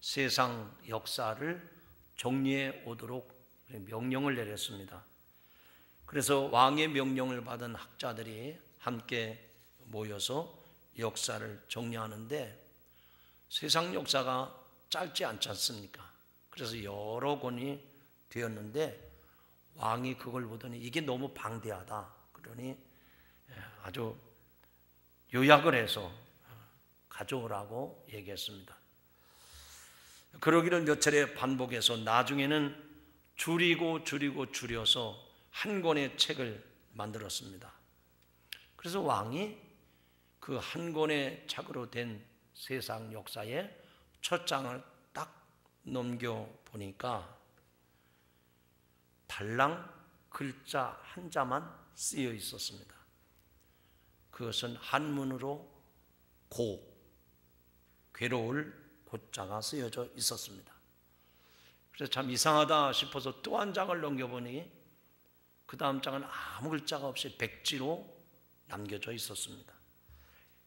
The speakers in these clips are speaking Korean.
세상 역사를 정리해 오도록 명령을 내렸습니다. 그래서 왕의 명령을 받은 학자들이 함께 모여서 역사를 정리하는데 세상 역사가 짧지 않지 않습니까? 그래서 여러 권이 되었는데 왕이 그걸 보더니 이게 너무 방대하다. 그러니 아주 요약을 해서 가져오라고 얘기했습니다. 그러기를 몇 차례 반복해서 나중에는 줄여서 한 권의 책을 만들었습니다. 그래서 왕이 그 한 권의 책으로 된 세상 역사의 첫 장을 딱 넘겨보니까 달랑 글자 한 자만 쓰여 있었습니다. 그것은 한문으로 괴로울 고자가 쓰여져 있었습니다. 그래서 참 이상하다 싶어서 또 한 장을 넘겨보니 그 다음 장은 아무 글자가 없이 백지로 남겨져 있었습니다.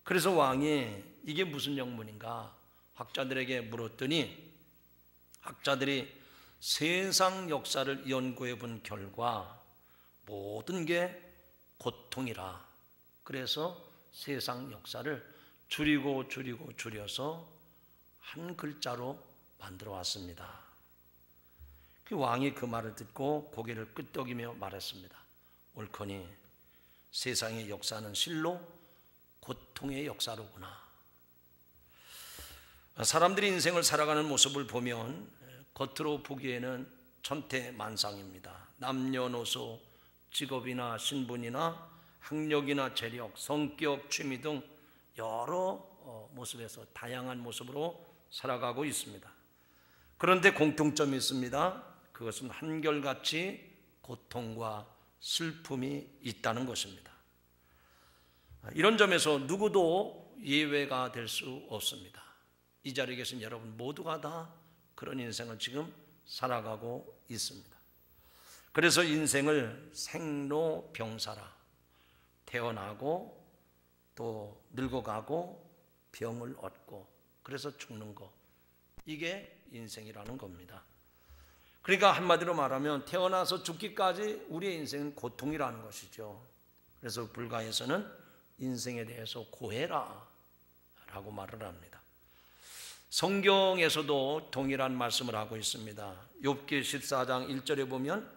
그래서 왕이 이게 무슨 영문인가 학자들에게 물었더니 학자들이 세상 역사를 연구해 본 결과 모든 게 고통이라. 그래서 세상 역사를 줄여서 한 글자로 만들어 왔습니다. 그 왕이 그 말을 듣고 고개를 끄덕이며 말했습니다. 옳거니 세상의 역사는 실로 고통의 역사로구나. 사람들이 인생을 살아가는 모습을 보면 겉으로 보기에는 천태만상입니다. 남녀노소, 직업이나 신분이나 학력이나 재력, 성격, 취미 등 여러 모습에서 다양한 모습으로 살아가고 있습니다. 그런데 공통점이 있습니다. 그것은 한결같이 고통과 슬픔이 있다는 것입니다. 이런 점에서 누구도 예외가 될 수 없습니다. 이 자리에 계신 여러분 모두가 다 그런 인생을 지금 살아가고 있습니다. 그래서 인생을 생로병사라, 태어나고 또 늙어가고 병을 얻고 그래서 죽는 거, 이게 인생이라는 겁니다. 그러니까 한마디로 말하면 태어나서 죽기까지 우리의 인생은 고통이라는 것이죠. 그래서 불가에서는 인생에 대해서 고해라 라고 말을 합니다. 성경에서도 동일한 말씀을 하고 있습니다. 욥기 14장 1절에 보면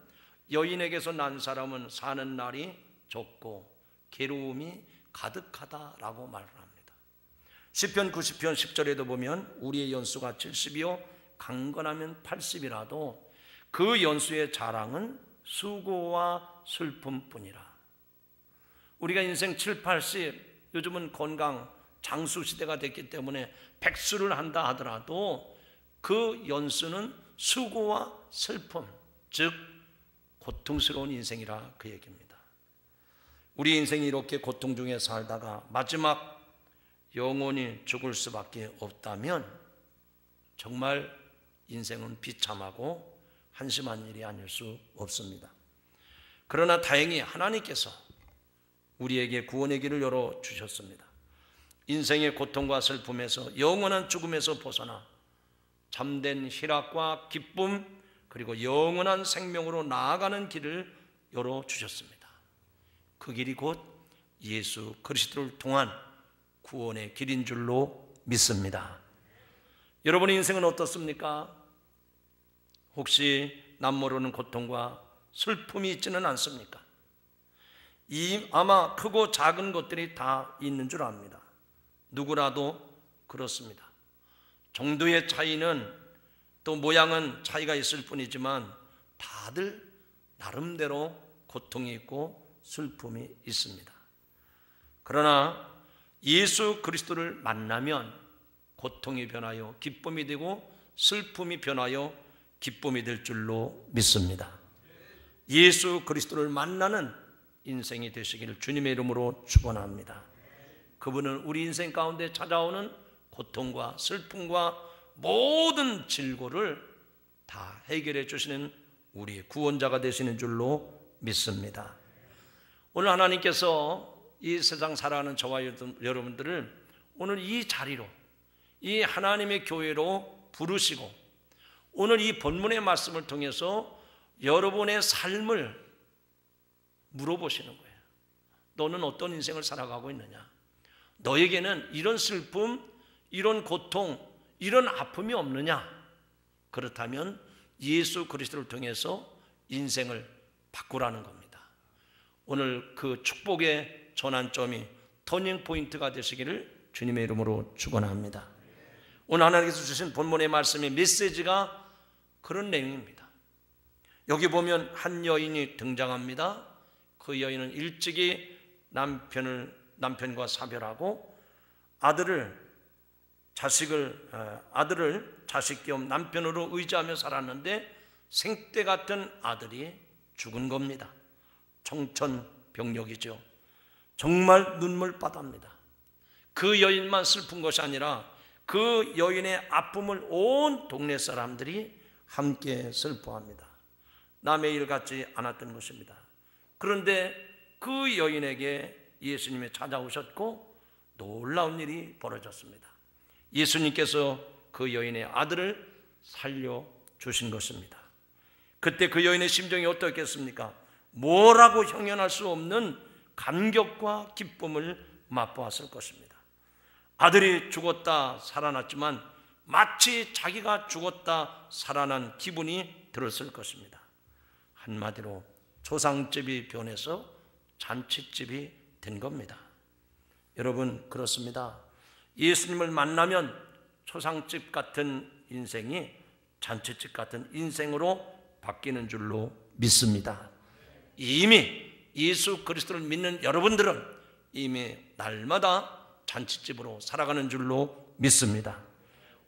여인에게서 난 사람은 사는 날이 적고 괴로움이 가득하다라고 말을 합니다. 시편 90편 10절에도 보면 우리의 연수가 70이요 강건하면 80이라도 그 연수의 자랑은 수고와 슬픔뿐이라. 우리가 인생 7, 80, 요즘은 건강 장수 시대가 됐기 때문에 백수를 한다 하더라도 그 연수는 수고와 슬픔, 즉 고통스러운 인생이라 그 얘기입니다. 우리 인생이 이렇게 고통 중에 살다가 마지막 영원히 죽을 수밖에 없다면 정말 인생은 비참하고 한심한 일이 아닐 수 없습니다. 그러나 다행히 하나님께서 우리에게 구원의 길을 열어주셨습니다. 인생의 고통과 슬픔에서 영원한 죽음에서 벗어나 참된 희락과 기쁨 그리고 영원한 생명으로 나아가는 길을 열어주셨습니다. 그 길이 곧 예수 그리스도를 통한 구원의 길인 줄로 믿습니다. 여러분의 인생은 어떻습니까? 혹시 남모르는 고통과 슬픔이 있지는 않습니까? 아마 크고 작은 것들이 다 있는 줄 압니다. 누구라도 그렇습니다. 정도의 차이는 또 모양은 차이가 있을 뿐이지만 다들 나름대로 고통이 있고 슬픔이 있습니다. 그러나 예수 그리스도를 만나면 고통이 변하여 기쁨이 되고 슬픔이 변하여 기쁨이 될 줄로 믿습니다. 예수 그리스도를 만나는 인생이 되시기를 주님의 이름으로 축원합니다. 그분은 우리 인생 가운데 찾아오는 고통과 슬픔과 모든 질고를 다 해결해 주시는 우리의 구원자가 되시는 줄로 믿습니다. 오늘 하나님께서 이 세상 살아가는 저와 여러분들을 오늘 이 자리로, 이 하나님의 교회로 부르시고 오늘 이 본문의 말씀을 통해서 여러분의 삶을 물어보시는 거예요. 너는 어떤 인생을 살아가고 있느냐? 너에게는 이런 슬픔, 이런 고통, 이런 아픔이 없느냐? 그렇다면 예수 그리스도를 통해서 인생을 바꾸라는 겁니다. 오늘 그 축복의 전환점이 터닝 포인트가 되시기를 주님의 이름으로 축원합니다. 오늘 하나님께서 주신 본문의 말씀의 메시지가 그런 내용입니다. 여기 보면 한 여인이 등장합니다. 그 여인은 일찍이 남편과 사별하고 아들을 자식 겸 남편으로 의지하며 살았는데 생때 같은 아들이 죽은 겁니다. 청천벽력이죠. 정말 눈물바다입니다. 그 여인만 슬픈 것이 아니라 그 여인의 아픔을 온 동네 사람들이 함께 슬퍼합니다. 남의 일 같지 않았던 것입니다. 그런데 그 여인에게 예수님이 찾아오셨고 놀라운 일이 벌어졌습니다. 예수님께서 그 여인의 아들을 살려주신 것입니다. 그때 그 여인의 심정이 어떻겠습니까? 뭐라고 형언할 수 없는 감격과 기쁨을 맛보았을 것입니다. 아들이 죽었다 살아났지만 마치 자기가 죽었다 살아난 기분이 들었을 것입니다. 한마디로 조상집이 변해서 잔치집이 된 겁니다. 여러분, 그렇습니다. 예수님을 만나면 초상집 같은 인생이 잔치집 같은 인생으로 바뀌는 줄로 믿습니다. 이미 예수 그리스도를 믿는 여러분들은 이미 날마다 잔치집으로 살아가는 줄로 믿습니다.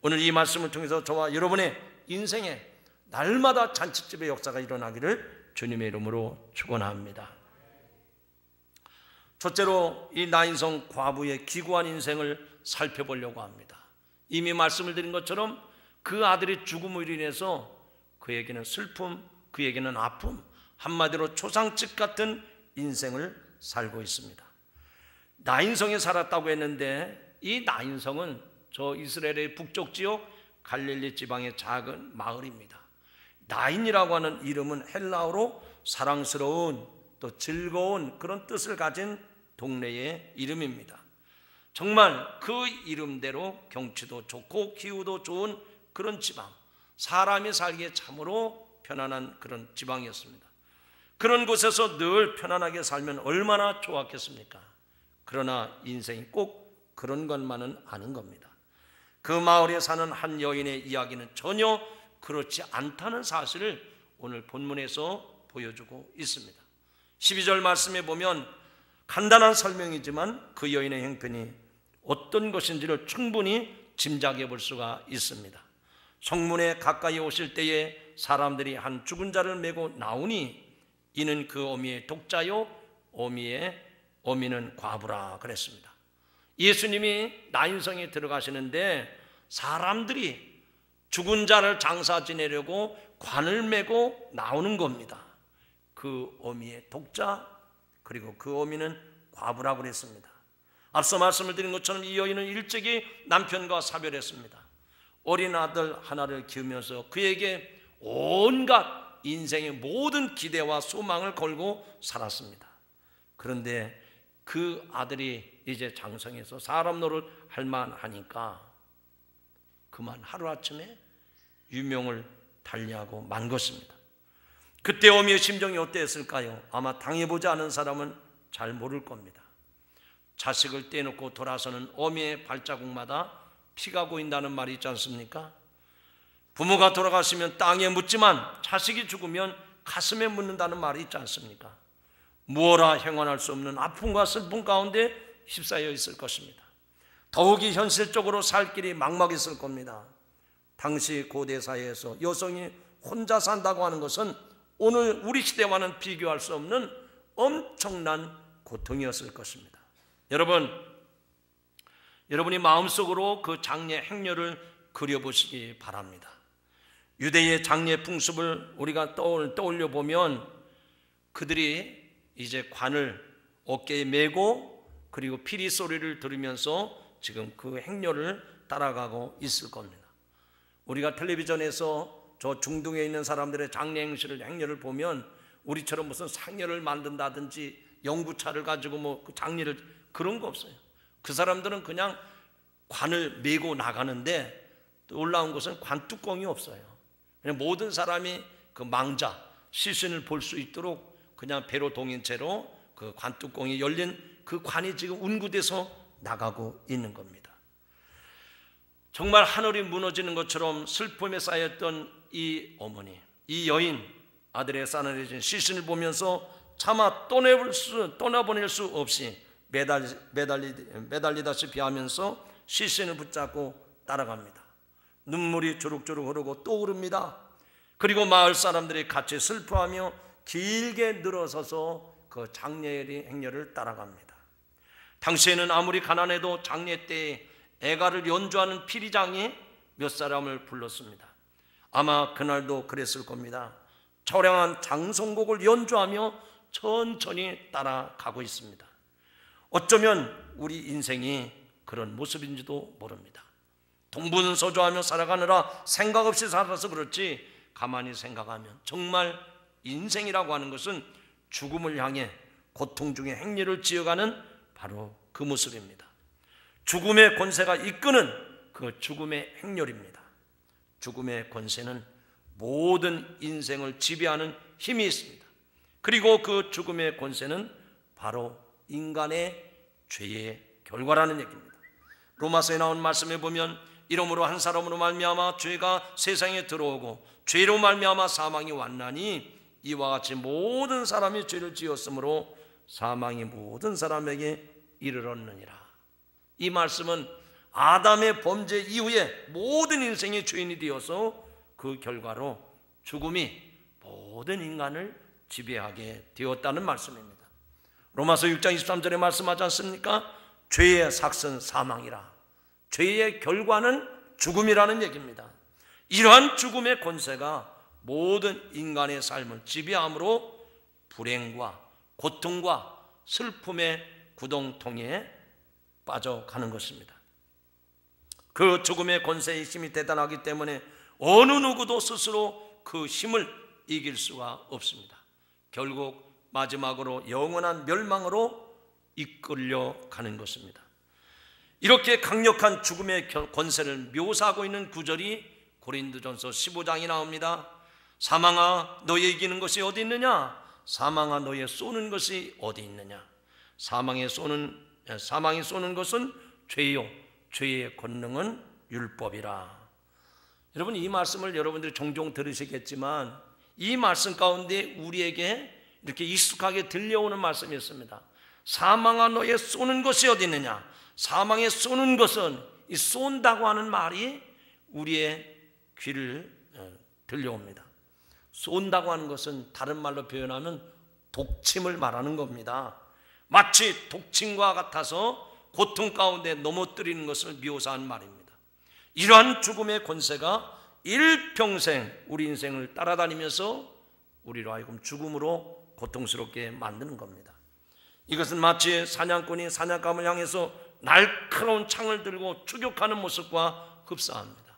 오늘 이 말씀을 통해서 저와 여러분의 인생에 날마다 잔치집의 역사가 일어나기를 주님의 이름으로 축원합니다. 첫째로 이 나인성 과부의 기구한 인생을 살펴보려고 합니다. 이미 말씀을 드린 것처럼 그 아들이 죽음으로 인해서 그에게는 슬픔, 그에게는 아픔, 한마디로 초상집 같은 인생을 살고 있습니다. 나인성에 살았다고 했는데 이 나인성은 저 이스라엘의 북쪽 지역 갈릴리 지방의 작은 마을입니다. 나인이라고 하는 이름은 헬라어로 사랑스러운 또 즐거운 그런 뜻을 가진 동네의 이름입니다. 정말 그 이름대로 경치도 좋고 기후도 좋은 그런 지방, 사람이 살기에 참으로 편안한 그런 지방이었습니다. 그런 곳에서 늘 편안하게 살면 얼마나 좋았겠습니까? 그러나 인생이 꼭 그런 것만은 아닌 겁니다. 그 마을에 사는 한 여인의 이야기는 전혀 그렇지 않다는 사실을 오늘 본문에서 보여주고 있습니다. 12절 말씀에 보면 간단한 설명이지만 그 여인의 형편이 어떤 것인지를 충분히 짐작해 볼 수가 있습니다. 성문에 가까이 오실 때에 사람들이 한 죽은 자를 메고 나오니 이는 그 어미의 독자요 어미는 과부라 그랬습니다. 예수님이 나인성에 들어가시는데 사람들이 죽은 자를 장사 지내려고 관을 메고 나오는 겁니다. 그 어미의 독자 그리고 그 어미는 과부라고 그랬습니다. 앞서 말씀을 드린 것처럼 이 여인은 일찍이 남편과 사별했습니다. 어린 아들 하나를 키우면서 그에게 온갖 인생의 모든 기대와 소망을 걸고 살았습니다. 그런데 그 아들이 이제 장성해서 사람 노릇 할 만하니까 그만 하루아침에 유명을 달리하고 만 것입니다. 그때 어미의 심정이 어땠을까요? 아마 당해보지 않은 사람은 잘 모를 겁니다. 자식을 떼놓고 돌아서는 어미의 발자국마다 피가 고인다는 말이 있지 않습니까? 부모가 돌아가시면 땅에 묻지만 자식이 죽으면 가슴에 묻는다는 말이 있지 않습니까? 무어라 행언할 수 없는 아픔과 슬픔 가운데 휩싸여 있을 것입니다. 더욱이 현실적으로 살 길이 막막했을 겁니다. 당시 고대 사회에서 여성이 혼자 산다고 하는 것은 오늘 우리 시대와는 비교할 수 없는 엄청난 고통이었을 것입니다. 여러분이 마음속으로 그 장례 행렬을 그려보시기 바랍니다. 유대의 장례 풍습을 우리가 떠올려 보면 그들이 이제 관을 어깨에 메고 그리고 피리 소리를 들으면서 지금 그 행렬을 따라가고 있을 겁니다. 우리가 텔레비전에서 저 중동에 있는 사람들의 장례 행렬을 보면 우리처럼 무슨 상여를 만든다든지 연구차를 가지고 뭐 그 장례를 그런 거 없어요. 그 사람들은 그냥 관을 메고 나가는데 놀라운 것은 관 뚜껑이 없어요. 그냥 모든 사람이 그 망자 시신을 볼 수 있도록 그냥 배로 동인 채로 그 관 뚜껑이 열린 그 관이 지금 운구돼서 나가고 있는 겁니다. 정말 하늘이 무너지는 것처럼 슬픔에 쌓였던 이 어머니, 이 여인, 아들의 싸늘해진 시신을 보면서 차마 떠나보낼 수 없이 매달리다시피 하면서 시신을 붙잡고 따라갑니다. 눈물이 주룩주룩 흐르고 또 흐릅니다. 그리고 마을 사람들이 같이 슬퍼하며 길게 늘어서서 그 장례 행렬을 따라갑니다. 당시에는 아무리 가난해도 장례 때에 애가를 연주하는 피리장이 몇 사람을 불렀습니다. 아마 그날도 그랬을 겁니다. 처량한 장송곡을 연주하며 천천히 따라가고 있습니다. 어쩌면 우리 인생이 그런 모습인지도 모릅니다. 동분서주하며 살아가느라 생각 없이 살아서 그렇지, 가만히 생각하면 정말 인생이라고 하는 것은 죽음을 향해 고통 중에 행렬을 지어가는 바로 그 모습입니다. 죽음의 권세가 이끄는 그 죽음의 행렬입니다. 죽음의 권세는 모든 인생을 지배하는 힘이 있습니다. 그리고 그 죽음의 권세는 바로 인간의 죄의 결과라는 얘기입니다. 로마서에 나온 말씀에 보면 이러므로 한 사람으로 말미암아 죄가 세상에 들어오고 죄로 말미암아 사망이 왔나니 이와 같이 모든 사람이 죄를 지었으므로 사망이 모든 사람에게 이르렀느니라. 이 말씀은 아담의 범죄 이후에 모든 인생이 죄인이 되어서 그 결과로 죽음이 모든 인간을 지배하게 되었다는 말씀입니다. 로마서 6장 23절에 말씀하지 않습니까? 죄의 삭은 사망이라. 죄의 결과는 죽음이라는 얘기입니다. 이러한 죽음의 권세가 모든 인간의 삶을 지배함으로 불행과 고통과 슬픔의 구덩텅이에 빠져가는 것입니다. 그 죽음의 권세의 힘이 대단하기 때문에 어느 누구도 스스로 그 힘을 이길 수가 없습니다. 결국 마지막으로 영원한 멸망으로 이끌려 가는 것입니다. 이렇게 강력한 죽음의 권세를 묘사하고 있는 구절이 고린도전서 15장이 나옵니다. 사망아 너의 이기는 것이 어디 있느냐? 사망아 너의 쏘는 것이 어디 있느냐? 사망이 쏘는 것은 죄요, 죄의 권능은 율법이라. 여러분, 이 말씀을 여러분들이 종종 들으시겠지만 이 말씀 가운데 우리에게 이렇게 익숙하게 들려오는 말씀이 있습니다. 사망아 너의 쏘는 것이 어디 있느냐? 사망에 쏘는 것은, 이 쏜다고 하는 말이 우리의 귀를 들려옵니다. 쏜다고 하는 것은 다른 말로 표현하면 독침을 말하는 겁니다. 마치 독침과 같아서 고통 가운데 넘어뜨리는 것을 묘사한 말입니다. 이러한 죽음의 권세가 일평생 우리 인생을 따라다니면서 우리로 하여금 죽음으로 고통스럽게 만드는 겁니다. 이것은 마치 사냥꾼이 사냥감을 향해서 날카로운 창을 들고 추격하는 모습과 흡사합니다.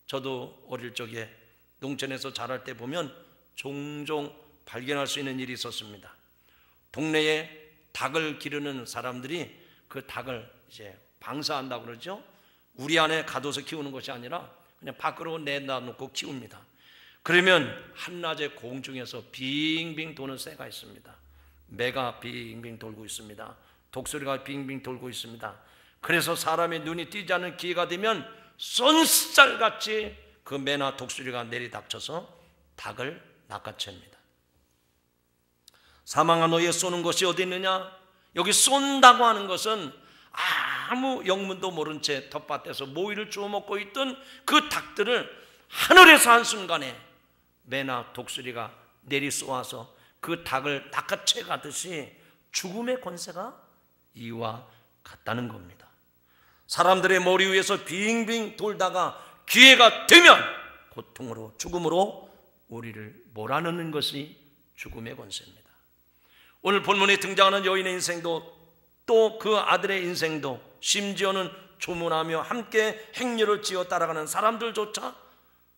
저도 어릴 적에 농촌에서 자랄 때 보면 종종 발견할 수 있는 일이 있었습니다. 동네에 닭을 기르는 사람들이 그 닭을 이제 방사한다고 그러죠. 우리 안에 가둬서 키우는 것이 아니라 그냥 밖으로 내놔놓고 키웁니다. 그러면 한낮에 공중에서 빙빙 도는 새가 있습니다. 매가 빙빙 돌고 있습니다. 독수리가 빙빙 돌고 있습니다. 그래서 사람의 눈이 띄지 않는 기회가 되면 쏜살같이 그 매나 독수리가 내리닥쳐서 닭을 낚아챕니다. 사망아 너의 쏘는 것이 어디 있느냐? 여기 쏜다고 하는 것은 아무 영문도 모른 채 텃밭에서 모이를 주워 먹고 있던 그 닭들을 하늘에서 한순간에 매나 독수리가 내리 쏘아서 그 닭을 낚아채 가듯이 죽음의 권세가 이와 같다는 겁니다. 사람들의 머리 위에서 빙빙 돌다가 기회가 되면 고통으로, 죽음으로 우리를 몰아넣는 것이 죽음의 권세입니다. 오늘 본문에 등장하는 여인의 인생도 또 그 아들의 인생도 심지어는 주문하며 함께 행렬을 지어 따라가는 사람들조차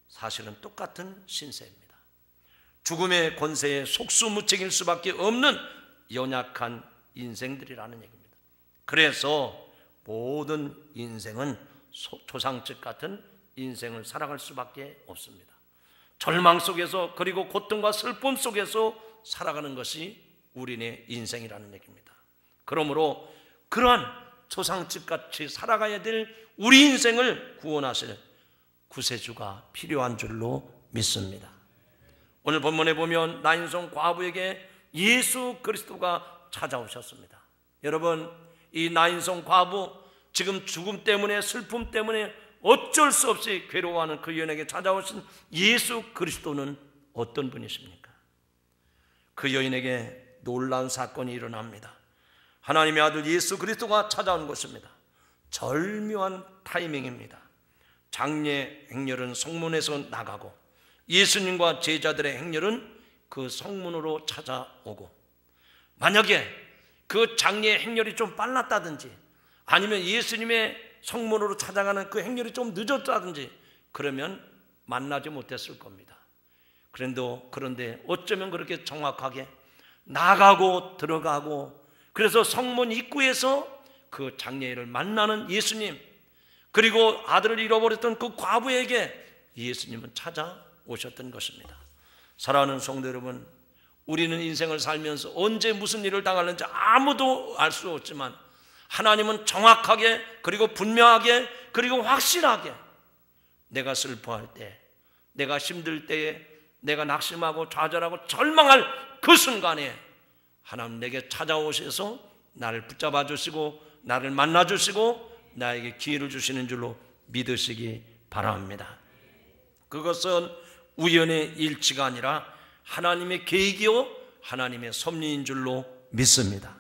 사실은 똑같은 신세입니다. 죽음의 권세에 속수무책일 수밖에 없는 연약한 인생들이라는 얘기입니다. 그래서 모든 인생은 초상집 같은 인생을 살아갈 수밖에 없습니다. 절망 속에서, 그리고 고통과 슬픔 속에서 살아가는 것이 우리네 인생이라는 얘기입니다. 그러므로 그러한 초상집같이 살아가야 될 우리 인생을 구원하실 구세주가 필요한 줄로 믿습니다. 오늘 본문에 보면 나인성 과부에게 예수 그리스도가 찾아오셨습니다. 여러분, 이 나인성 과부, 지금 죽음 때문에, 슬픔 때문에 어쩔 수 없이 괴로워하는 그 여인에게 찾아오신 예수 그리스도는 어떤 분이십니까? 그 여인에게 놀라운 사건이 일어납니다. 하나님의 아들 예수 그리스도가 찾아온 것입니다. 절묘한 타이밍입니다. 장례 행렬은 성문에서 나가고 예수님과 제자들의 행렬은 그 성문으로 찾아오고, 만약에 그 장례 행렬이 좀 빨랐다든지 아니면 예수님의 성문으로 찾아가는 그 행렬이 좀 늦었다든지 그러면 만나지 못했을 겁니다. 그런데 어쩌면 그렇게 정확하게 나가고 들어가고, 그래서 성문 입구에서 그 장례를 만나는 예수님, 그리고 아들을 잃어버렸던 그 과부에게 예수님은 찾아오셨던 것입니다. 사랑하는 성도 여러분, 우리는 인생을 살면서 언제 무슨 일을 당하는지 아무도 알 수 없지만 하나님은 정확하게, 그리고 분명하게, 그리고 확실하게 내가 슬퍼할 때, 내가 힘들 때에, 내가 낙심하고 좌절하고 절망할 그 순간에 하나님 내게 찾아오셔서 나를 붙잡아 주시고 나를 만나 주시고 나에게 기회를 주시는 줄로 믿으시기 바랍니다. 그것은 우연의 일치가 아니라 하나님의 계획이요 하나님의 섭리인 줄로 믿습니다.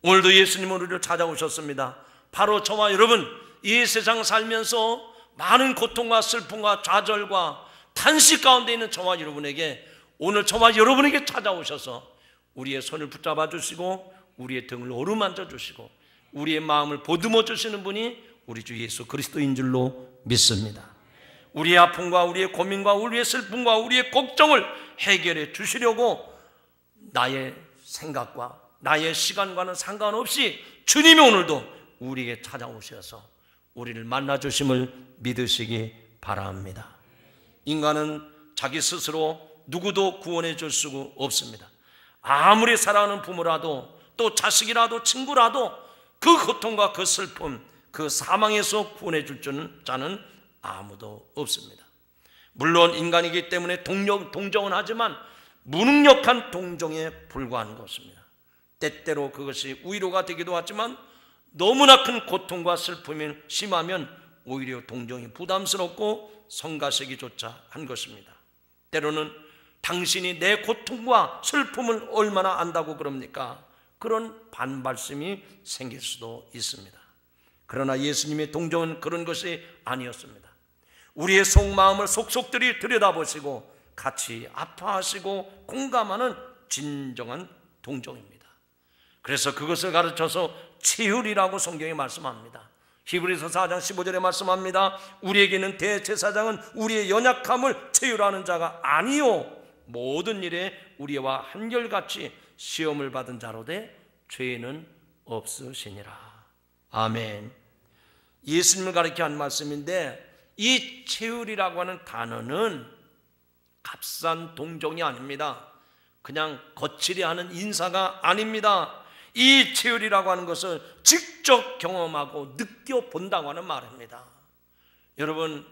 오늘도 예수님은 우리를 찾아오셨습니다. 바로 저와 여러분, 이 세상 살면서 많은 고통과 슬픔과 좌절과 탄식 가운데 있는 저와 여러분에게, 오늘 저와 여러분에게 찾아오셔서 우리의 손을 붙잡아 주시고 우리의 등을 어루만져 주시고 우리의 마음을 보듬어 주시는 분이 우리 주 예수 그리스도인 줄로 믿습니다. 우리의 아픔과 우리의 고민과 우리의 슬픔과 우리의 걱정을 해결해 주시려고 나의 생각과 나의 시간과는 상관없이 주님이 오늘도 우리에게 찾아오셔서 우리를 만나 주심을 믿으시기 바랍니다. 인간은 자기 스스로 누구도 구원해 줄 수가 없습니다. 아무리 사랑하는 부모라도, 또 자식이라도, 친구라도 그 고통과 그 슬픔, 그 사망에서 구원해 줄 자는 아무도 없습니다. 물론 인간이기 때문에 동정은 하지만 무능력한 동정에 불과한 것입니다. 때때로 그것이 위로가 되기도 하지만 너무나 큰 고통과 슬픔이 심하면 오히려 동정이 부담스럽고 성가시기조차 한 것입니다. 때로는 당신이 내 고통과 슬픔을 얼마나 안다고 그럽니까? 그런 반발심이 생길 수도 있습니다. 그러나 예수님의 동정은 그런 것이 아니었습니다. 우리의 속마음을 속속들이 들여다보시고 같이 아파하시고 공감하는 진정한 동정입니다. 그래서 그것을 가르쳐서 치유리라고 성경이 말씀합니다. 히브리서 4장 15절에 말씀합니다. 우리에게는 대제사장은 우리의 연약함을 치유하는 자가 아니요 모든 일에 우리와 한결같이 시험을 받은 자로되 죄는 없으시니라. 아멘. 예수님을 가리켜 한 말씀인데, 이 치유리라고 하는 단어는 값싼 동정이 아닙니다. 그냥 거칠이 하는 인사가 아닙니다. 이 치유리라고 하는 것을 직접 경험하고 느껴본다고 하는 말입니다. 여러분,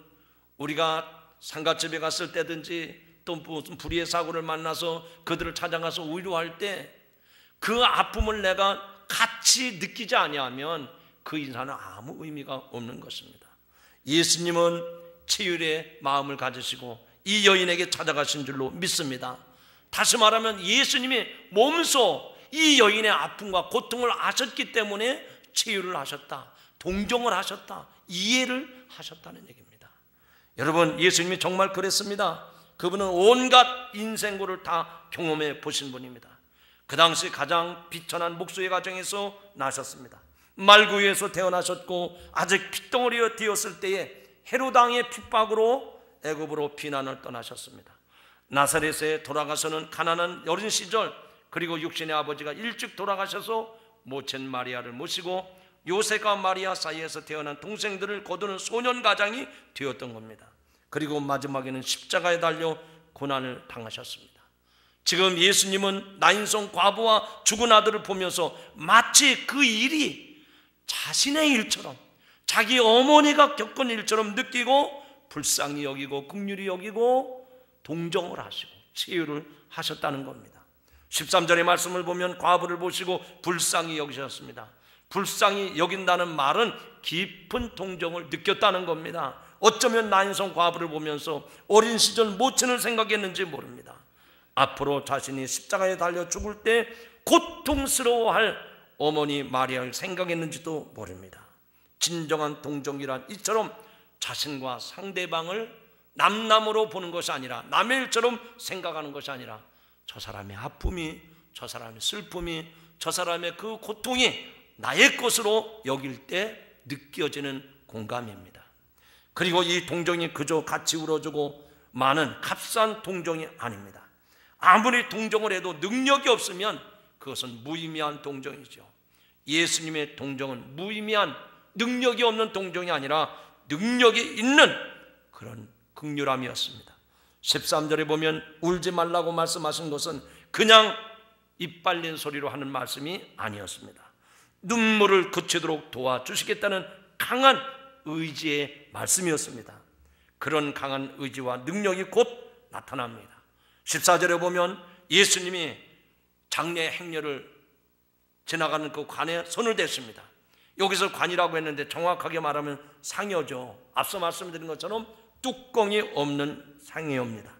우리가 상가집에 갔을 때든지 또 무슨 불의의 사고를 만나서 그들을 찾아가서 위로할 때 그 아픔을 내가 같이 느끼지 아니하면 그 인사는 아무 의미가 없는 것입니다. 예수님은 치유의 마음을 가지시고 이 여인에게 찾아가신 줄로 믿습니다. 다시 말하면 예수님이 몸소 이 여인의 아픔과 고통을 아셨기 때문에 치유를 하셨다, 동정을 하셨다, 이해를 하셨다는 얘기입니다. 여러분, 예수님이 정말 그랬습니다. 그분은 온갖 인생고를 다 경험해 보신 분입니다. 그 당시 가장 비천한 목수의 가정에서 나셨습니다. 말구유에서 태어나셨고 아직 핏덩어리가 되었을 때에 헤롯 왕의 핍박으로 애굽으로 피난을 떠나셨습니다. 나사렛에 돌아가서는 가난한 어린 시절, 그리고 육신의 아버지가 일찍 돌아가셔서 모친 마리아를 모시고 요셉과 마리아 사이에서 태어난 동생들을 거두는 소년 가장이 되었던 겁니다. 그리고 마지막에는 십자가에 달려 고난을 당하셨습니다. 지금 예수님은 나인성 과부와 죽은 아들을 보면서 마치 그 일이 자신의 일처럼, 자기 어머니가 겪은 일처럼 느끼고 불쌍히 여기고 긍휼히 여기고 동정을 하시고 치유를 하셨다는 겁니다. 13절의 말씀을 보면 과부를 보시고 불쌍히 여기셨습니다. 불쌍히 여긴다는 말은 깊은 동정을 느꼈다는 겁니다. 어쩌면 나인성 과부를 보면서 어린 시절 모친을 생각했는지 모릅니다. 앞으로 자신이 십자가에 달려 죽을 때 고통스러워할 어머니 마리아를 생각했는지도 모릅니다. 진정한 동정이란 이처럼 자신과 상대방을 남남으로 보는 것이 아니라, 남의 일처럼 생각하는 것이 아니라 저 사람의 아픔이, 저 사람의 슬픔이, 저 사람의 그 고통이 나의 것으로 여길 때 느껴지는 공감입니다. 그리고 이 동정이 그저 같이 울어주고 많은 값싼 동정이 아닙니다. 아무리 동정을 해도 능력이 없으면 그것은 무의미한 동정이죠. 예수님의 동정은 무의미한, 능력이 없는 동정이 아니라 능력이 있는 그런 긍휼함이었습니다. 13절에 보면 울지 말라고 말씀하신 것은 그냥 입 빨린 소리로 하는 말씀이 아니었습니다. 눈물을 그치도록 도와주시겠다는 강한 의지의 말씀이었습니다. 그런 강한 의지와 능력이 곧 나타납니다. 14절에 보면 예수님이 장례 행렬을 지나가는 그 관에 손을 댔습니다. 여기서 관이라고 했는데 정확하게 말하면 상여죠. 앞서 말씀드린 것처럼 뚜껑이 없는 상여입니다.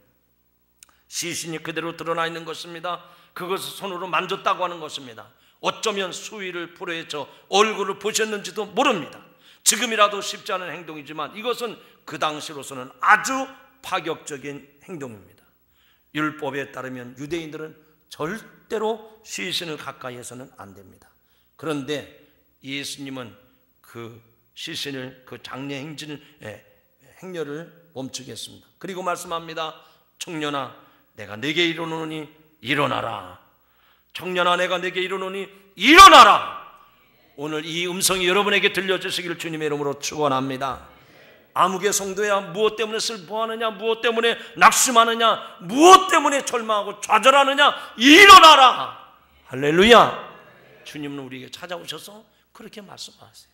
시신이 그대로 드러나 있는 것입니다. 그것을 손으로 만졌다고 하는 것입니다. 어쩌면 수위를 풀어헤쳐 얼굴을 보셨는지도 모릅니다. 지금이라도 쉽지 않은 행동이지만 이것은 그 당시로서는 아주 파격적인 행동입니다. 율법에 따르면 유대인들은 절대로 시신을 가까이 해서는 안 됩니다. 그런데 예수님은 그 시신을, 그 장례 행렬을 멈추게 했습니다. 그리고 말씀합니다. 청년아, 내가 네게 이르노니 일어나라. 청년아, 내가 네게 이르노니 일어나라. 오늘 이 음성이 여러분에게 들려주시기를 주님의 이름으로 축원합니다. 아무개 성도야, 무엇 때문에 슬퍼하느냐, 무엇 때문에 낙심하느냐, 무엇 때문에 절망하고 좌절하느냐, 일어나라. 할렐루야. 주님은 우리에게 찾아오셔서 그렇게 말씀하세요.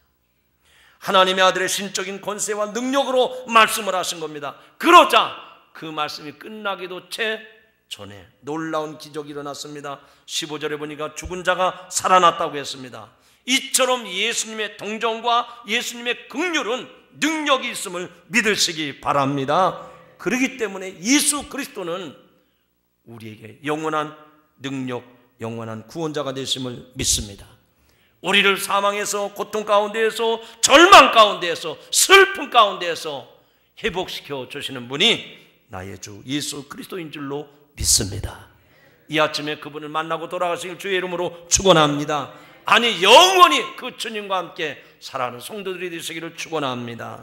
하나님의 아들의 신적인 권세와 능력으로 말씀을 하신 겁니다. 그러자 그 말씀이 끝나기도 채 전에 놀라운 기적이 일어났습니다. 15절에 보니까 죽은 자가 살아났다고 했습니다. 이처럼 예수님의 동정과 예수님의 긍휼은 능력이 있음을 믿으시기 바랍니다. 그렇기 때문에 예수 그리스도는 우리에게 영원한 능력, 영원한 구원자가 되심을 믿습니다. 우리를 사망에서, 고통 가운데에서, 절망 가운데에서, 슬픔 가운데에서 회복시켜 주시는 분이 나의 주 예수 그리스도인 줄로 믿습니다. 이 아침에 그분을 만나고 돌아가시길 주의 이름으로 축원합니다. 아니, 영원히 그 주님과 함께 살아가는 성도들이 되시기를 축원합니다.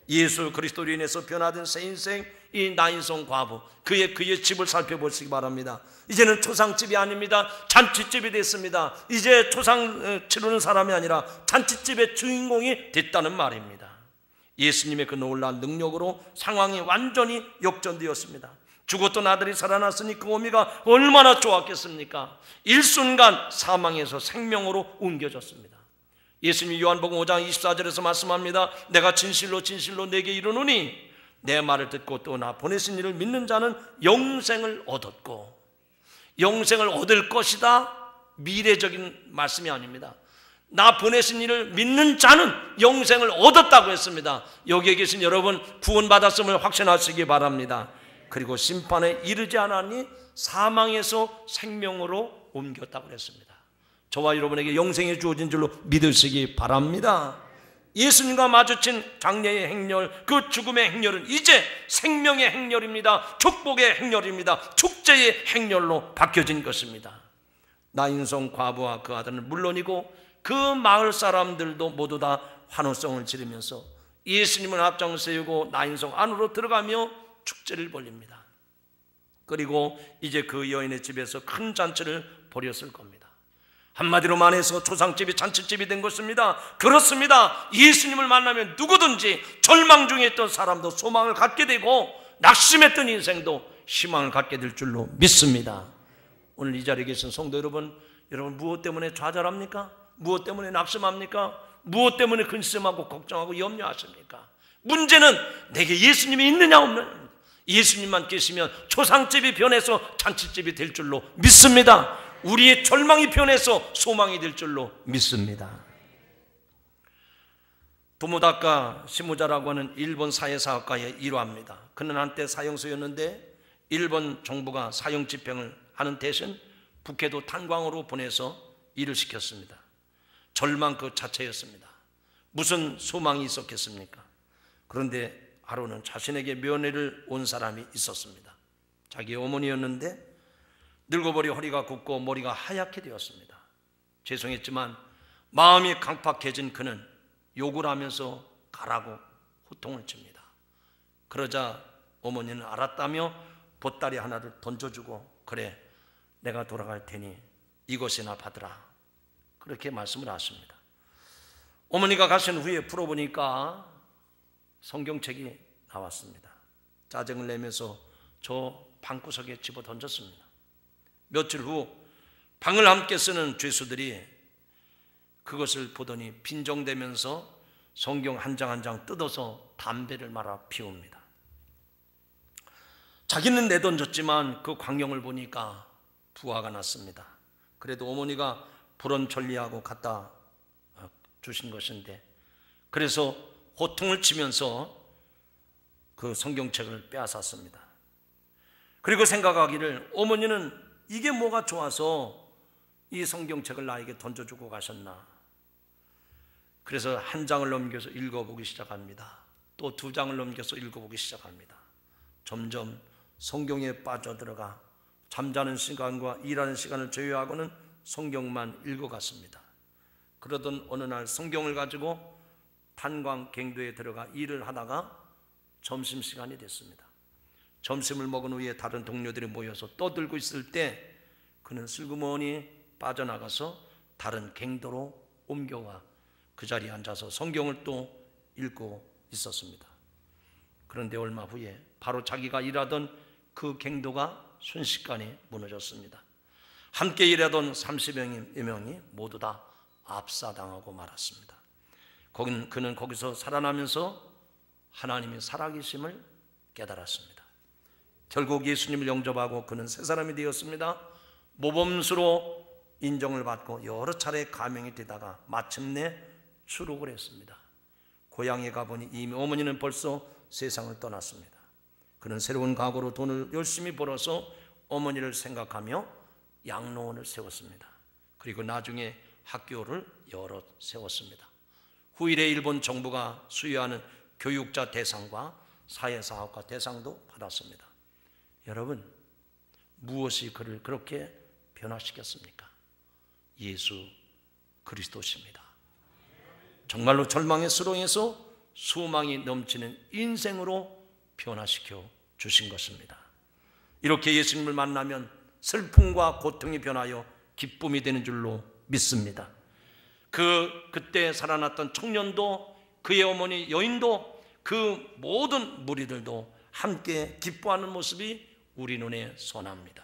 예수 그리스도로 인해서 변화된 새 인생, 이 나인성 과부, 그의 집을 살펴보시기 바랍니다. 이제는 초상집이 아닙니다. 잔치집이 됐습니다. 이제 초상 치르는 사람이 아니라 잔치집의 주인공이 됐다는 말입니다. 예수님의 그 놀라운 능력으로 상황이 완전히 역전되었습니다. 죽었던 아들이 살아났으니 그 의미가 얼마나 좋았겠습니까? 일순간 사망에서 생명으로 옮겨졌습니다. 예수님이 요한복음 5장 24절에서 말씀합니다. 내가 진실로 진실로 내게 이르노니 내 말을 듣고 또 나 보내신 이를 믿는 자는 영생을 얻었고, 영생을 얻을 것이다, 미래적인 말씀이 아닙니다. 나 보내신 이를 믿는 자는 영생을 얻었다고 했습니다. 여기에 계신 여러분 구원받았음을 확신하시기 바랍니다. 그리고 심판에 이르지 않았니 사망에서 생명으로 옮겼다고 했습니다. 저와 여러분에게 영생이 주어진 줄로 믿으시기 바랍니다. 예수님과 마주친 장례의 행렬, 그 죽음의 행렬은 이제 생명의 행렬입니다. 축복의 행렬입니다. 축제의 행렬로 바뀌어진 것입니다. 나인성 과부와 그 아들은 물론이고 그 마을 사람들도 모두 다 환호성을 지르면서 예수님을 앞장 세우고 나인성 안으로 들어가며 축제를 벌립니다. 그리고 이제 그 여인의 집에서 큰 잔치를 벌였을 겁니다. 한마디로 말해서 초상집이 잔치집이 된 것입니다. 그렇습니다. 예수님을 만나면 누구든지 절망 중에 있던 사람도 소망을 갖게 되고 낙심했던 인생도 희망을 갖게 될 줄로 믿습니다. 오늘 이 자리에 계신 성도 여러분, 무엇 때문에 좌절합니까? 무엇 때문에 낙심합니까? 무엇 때문에 근심하고 걱정하고 염려하십니까? 문제는 내게 예수님이 있느냐 없느냐. 예수님만 계시면 초상집이 변해서 잔치집이 될 줄로 믿습니다. 우리의 절망이 변해서 소망이 될 줄로 믿습니다. 도모다카 시무자라고 하는 일본 사회사학과의 일화입니다. 그는 한때 사형수였는데 일본 정부가 사형 집행을 하는 대신 북해도 탄광으로 보내서 일을 시켰습니다. 절망 그 자체였습니다. 무슨 소망이 있었겠습니까? 그런데 하루는 자신에게 면회를 온 사람이 있었습니다. 자기 어머니였는데 늙어버려 허리가 굽고 머리가 하얗게 되었습니다. 죄송했지만 마음이 강팍해진 그는 욕을 하면서 가라고 호통을 칩니다. 그러자 어머니는 알았다며 보따리 하나를 던져주고 그래 내가 돌아갈 테니 이것이나 받으라 그렇게 말씀을 하십니다. 어머니가 가신 후에 풀어보니까 성경책이 나왔습니다. 짜증을 내면서 저 방구석에 집어 던졌습니다. 며칠 후 방을 함께 쓰는 죄수들이 그것을 보더니 빈정대면서 성경 한 장 한 장 뜯어서 담배를 말아 피웁니다. 자기는 내던졌지만 그 광경을 보니까 부화가 났습니다. 그래도 어머니가 불언천리하고 갖다 주신 것인데 그래서 호통을 치면서 그 성경책을 빼앗았습니다. 그리고 생각하기를 어머니는 이게 뭐가 좋아서 이 성경책을 나에게 던져주고 가셨나. 그래서 한 장을 넘겨서 읽어보기 시작합니다. 또 두 장을 넘겨서 읽어보기 시작합니다. 점점 성경에 빠져들어가 잠자는 시간과 일하는 시간을 제외하고는 성경만 읽어갔습니다. 그러던 어느 날 성경을 가지고 탄광갱도에 들어가 일을 하다가 점심시간이 됐습니다. 점심을 먹은 후에 다른 동료들이 모여서 떠들고 있을 때 그는 슬그머니 빠져나가서 다른 갱도로 옮겨와 그 자리에 앉아서 성경을 또 읽고 있었습니다. 그런데 얼마 후에 바로 자기가 일하던 그 갱도가 순식간에 무너졌습니다. 함께 일하던 30여 명이 모두 다 압사당하고 말았습니다. 그는 거기서 살아나면서 하나님의 살아계심을 깨달았습니다. 결국 예수님을 영접하고 그는 새 사람이 되었습니다. 모범수로 인정을 받고 여러 차례 가명이 되다가 마침내 추록을 했습니다. 고향에 가보니 이미 어머니는 벌써 세상을 떠났습니다. 그는 새로운 각오로 돈을 열심히 벌어서 어머니를 생각하며 양로원을 세웠습니다. 그리고 나중에 학교를 여러 세웠습니다. 후일에 일본 정부가 수여하는 교육자 대상과 사회사학과 대상도 받았습니다. 여러분, 무엇이 그를 그렇게 변화시켰습니까? 예수 그리스도십니다. 정말로 절망의 수렁에서 소망이 넘치는 인생으로 변화시켜 주신 것입니다. 이렇게 예수님을 만나면 슬픔과 고통이 변하여 기쁨이 되는 줄로 믿습니다. 그때 살아났던 청년도 그의 어머니 여인도 그 모든 무리들도 함께 기뻐하는 모습이 우리 눈에 선합니다.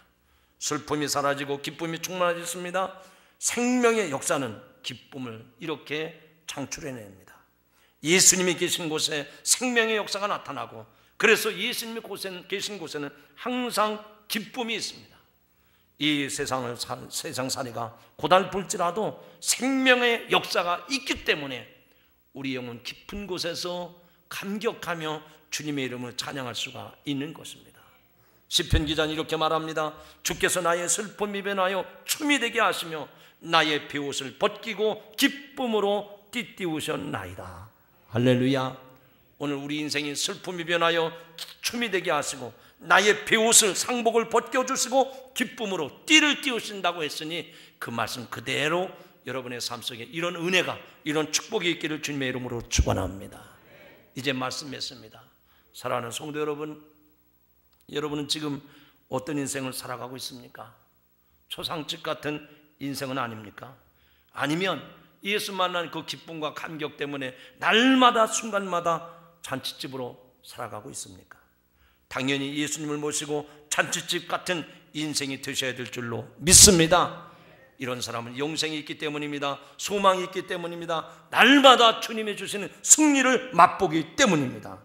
슬픔이 사라지고 기쁨이 충만해졌습니다. 생명의 역사는 기쁨을 이렇게 창출해냅니다. 예수님이 계신 곳에 생명의 역사가 나타나고 그래서 예수님이 계신 곳에는 항상 기쁨이 있습니다. 이 세상살이가 고달플지라도 생명의 역사가 있기 때문에 우리 영혼 깊은 곳에서 감격하며 주님의 이름을 찬양할 수가 있는 것입니다. 시편 기자는 이렇게 말합니다. 주께서 나의 슬픔이 변하여 춤이 되게 하시며 나의 베옷을 벗기고 기쁨으로 띠띠우셨나이다. 할렐루야. 오늘 우리 인생이 슬픔이 변하여 춤이 되게 하시고 나의 베옷을 상복을 벗겨주시고 기쁨으로 띠를 띄우신다고 했으니 그 말씀 그대로 여러분의 삶 속에 이런 은혜가, 이런 축복이 있기를 주님의 이름으로 축원합니다. 이제 말씀 맺습니다. 사랑하는 성도 여러분, 여러분은 지금 어떤 인생을 살아가고 있습니까? 초상집 같은 인생은 아닙니까? 아니면 예수 만난 그 기쁨과 감격 때문에 날마다 순간마다 잔치집으로 살아가고 있습니까? 당연히 예수님을 모시고 잔치집 같은 인생이 되셔야 될 줄로 믿습니다. 이런 사람은 영생이 있기 때문입니다. 소망이 있기 때문입니다. 날마다 주님이 주시는 승리를 맛보기 때문입니다.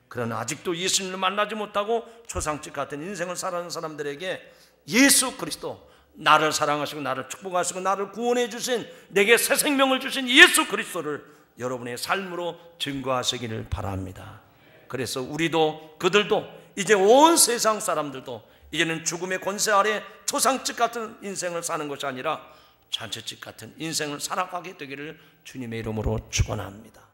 그러나 아직도 예수님을 만나지 못하고 초상집 같은 인생을 살아가는 사람들에게 예수 그리스도, 나를 사랑하시고 나를 축복하시고 나를 구원해 주신, 내게 새 생명을 주신 예수 그리스도를 여러분의 삶으로 증거하시기를 바랍니다. 그래서 우리도, 그들도, 이제 온 세상 사람들도 이제는 죽음의 권세 아래 초상집 같은 인생을 사는 것이 아니라 잔치집 같은 인생을 살아가게 되기를 주님의 이름으로 축원합니다.